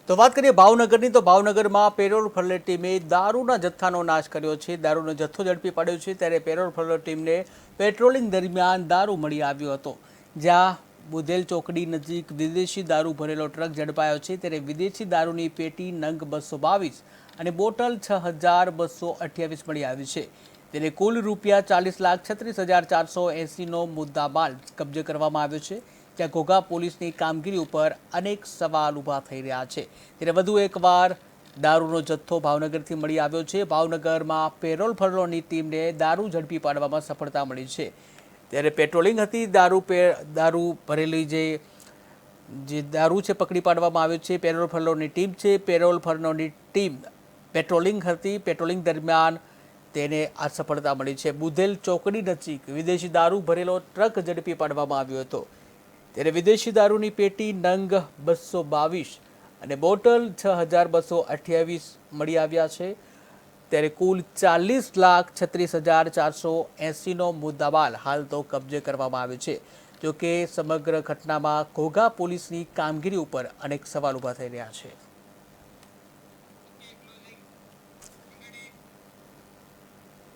તો વાત કરીએ ભાવનગરની તો ભાવનગરમાં પેરોલ ફ્લોટ ટીમે દારૂના જથ્થાનો નાશ કર્યો છે। દારૂનો જથ્થો ઝડપી પાડ્યો છે ત્યારે પેરોલ ફ્લોટ ટીમને પેટ્રોલિંગ દરમિયાન દારૂ મળી આવ્યો હતો। જ્યાં બુધેલ ચોકડી નજીક વિદેશી દારૂ ભરેલો ટ્રક ઝડપાયો છે ત્યારે વિદેશી દારૂની પેટી નંગ 222 અને બોટલ 6228 મળી આવી છે। તેને કુલ રૂપિયા 40,36,480નો મુદ્દામાલ કબજે કરવામાં આવ્યો છે। ત્યાં ઘોઘા પોલીસની કામગીરી ઉપર અનેક સવાલ ઊભા થઈ રહ્યા છે। ત્યારે વધુ એકવાર દારૂનો જથ્થો ભાવનગરથી મળી આવ્યો છે। ભાવનગરમાં પેરોલ ફ્લોટની ટીમને દારૂ ઝડપી પાડવામાં સફળતા મળી છે। ત્યારે પેટ્રોલિંગ હતી, દારૂ ભરેલી જે દારૂ છે પકડી પાડવામાં આવ્યો છે। પેરોલ ફ્લોટની ટીમ છે, પેરોલ ફ્લોટની ટીમ પેટ્રોલિંગ હતી, પેટ્રોલિંગ દરમિયાન તેને આ સફળતા મળી છે। બુધેલ ચોકડી નજીક વિદેશી દારૂ ભરેલો ટ્રક ઝડપી પાડવામાં આવ્યો હતો। ત્યારે વિદેશી દારૂની પેટી નંગ 222 અને બોટલ 6228 મળી આવ્યા છે। ત્યારે કુલ 40,36,480નો મુદ્દામાલ હાલ તો કબજે કરવામાં આવ્યો છે। જોકે સમગ્ર ઘટનામાં ઘોઘા પોલીસની કામગીરી ઉપર અનેક સવાલ ઊભા થઈ રહ્યા છે।